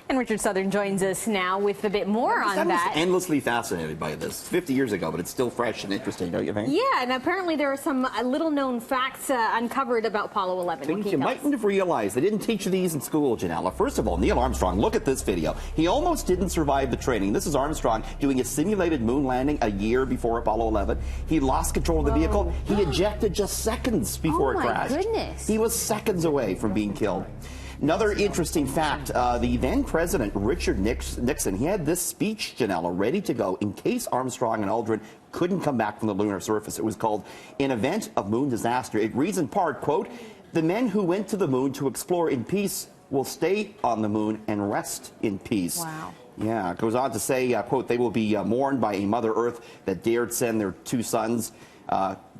And Richard Southern joins us now with a bit more on that. I'm endlessly fascinated by this. 50 years ago, but it's still fresh and interesting, don't you think? Yeah, and apparently there are some little-known facts uncovered about Apollo 11. Things you mightn't have realized. They didn't teach you these in school, Janella. First of all, Neil Armstrong, look at this video. He almost didn't survive the training. This is Armstrong doing a simulated moon landing a year before Apollo 11. He lost control of the vehicle. He ejected just seconds before it crashed. Oh, my goodness. He was seconds away from being killed. Another interesting fact, the then President Richard Nixon, he had this speech, Janella, ready to go in case Armstrong and Aldrin couldn't come back from the lunar surface. It was called An Event of Moon Disaster. It reads in part, quote, "The men who went to the moon to explore in peace will stay on the moon and rest in peace." Wow. Yeah, it goes on to say, quote, "They will be mourned by a Mother Earth that dared send their two sons,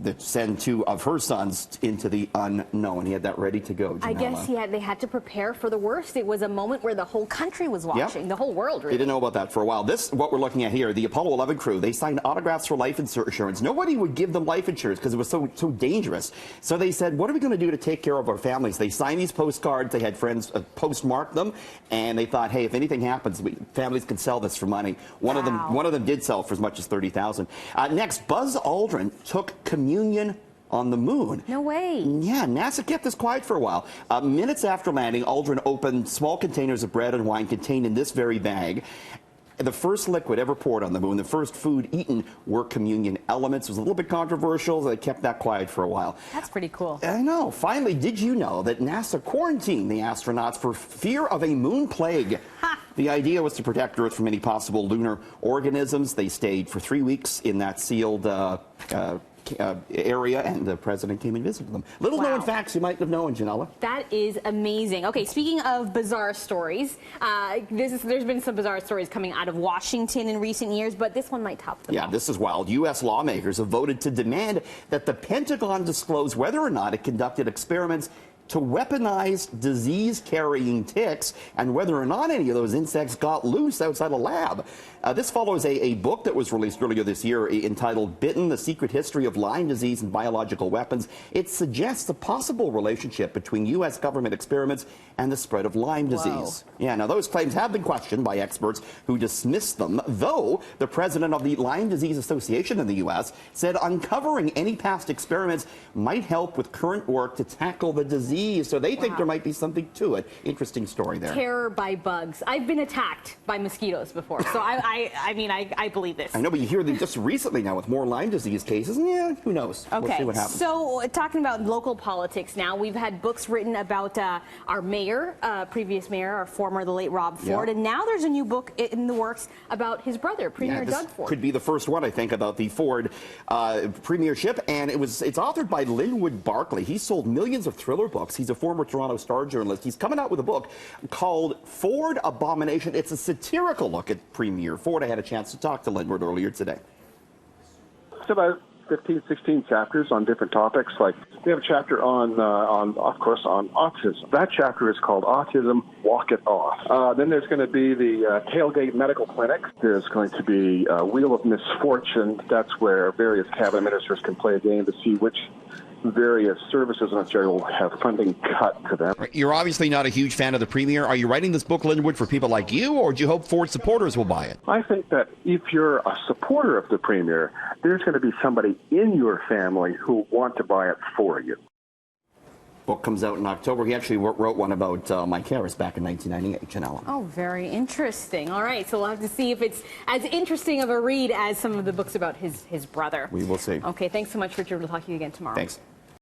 that send two of her sons into the unknown." He had that ready to go, Janella. I guess they had to prepare for the worst. It was a moment where the whole country was watching, the whole world, really. They didn't know about that for a while. This, what we're looking at here, the Apollo 11 crew, they signed autographs for life insurance. Nobody would give them life insurance because it was so dangerous. So they said, what are we going to do to take care of our families? They signed these postcards. They had friends postmark them, and they thought, hey, if anything happens, families can sell this for money. One of them did sell for as much as $30,000. Next, Buzz Aldrin took communion on the moon. No way. Yeah, NASA kept this quiet for a while. Minutes after landing, Aldrin opened small containers of bread and wine contained in this very bag. The first liquid ever poured on the moon, the first food eaten, were communion elements. It was a little bit controversial, so they kept that quiet for a while. That's pretty cool. I know. Finally, did you know that NASA quarantined the astronauts for fear of a moon plague? Ha! The idea was to protect Earth from any possible lunar organisms. They stayed for 3 weeks in that sealed area, and the president came and visited them. Little known facts you might have known, Janella. That is amazing. Okay, speaking of bizarre stories, there's been some bizarre stories coming out of Washington in recent years, but this one might top them all. Yeah, this is wild. U.S. lawmakers have voted to demand that the Pentagon disclose whether or not it conducted experiments to weaponize disease-carrying ticks and whether or not any of those insects got loose outside a lab. This follows a book that was released earlier this year entitled Bitten, The Secret History of Lyme Disease and Biological Weapons. It suggests a possible relationship between U.S. government experiments and the spread of Lyme disease. Yeah, now those claims have been questioned by experts who dismissed them, though the president of the Lyme Disease Association in the U.S. said uncovering any past experiments might help with current work to tackle the disease. So they think there might be something to it. Interesting story there. Terror by bugs. I've been attacked by mosquitoes before, so I mean, I believe this. I know, but you hear just recently now with more Lyme disease cases, and yeah, who knows? Okay, we'll see what happens. So talking about local politics now, we've had books written about our mayor, previous mayor, our former, the late Rob Ford, and now there's a new book in the works about his brother, Premier Doug Ford. Could be the first one, I think, about the Ford premiership, and it's authored by Linwood Barclay. He sold millions of thriller books. He's a former Toronto Star journalist. He's coming out with a book called Ford Abomination. It's a satirical look at Premier Ford. I had a chance to talk to Linwood earlier today. It's about 15, 16 chapters on different topics. Like we have a chapter on of course, on autism. That chapter is called Autism, Walk It Off. Then there's going to be the Tailgate Medical Clinic. There's going to be Wheel of Misfortune. That's where various cabinet ministers can play a game to see which various services in Australia will have funding cut to them. You're obviously not a huge fan of the Premier. Are you writing this book, Linwood, for people like you, or do you hope Ford supporters will buy it? I think that if you're a supporter of the Premier, there's going to be somebody in your family who will want to buy it for you. Book comes out in October. He actually wrote one about Mike Harris back in 1998, Janella. Oh, very interesting. All right, so we'll have to see if it's as interesting of a read as some of the books about his brother. We will see. Okay, thanks so much, Richard. We'll talk to you again tomorrow. Thanks.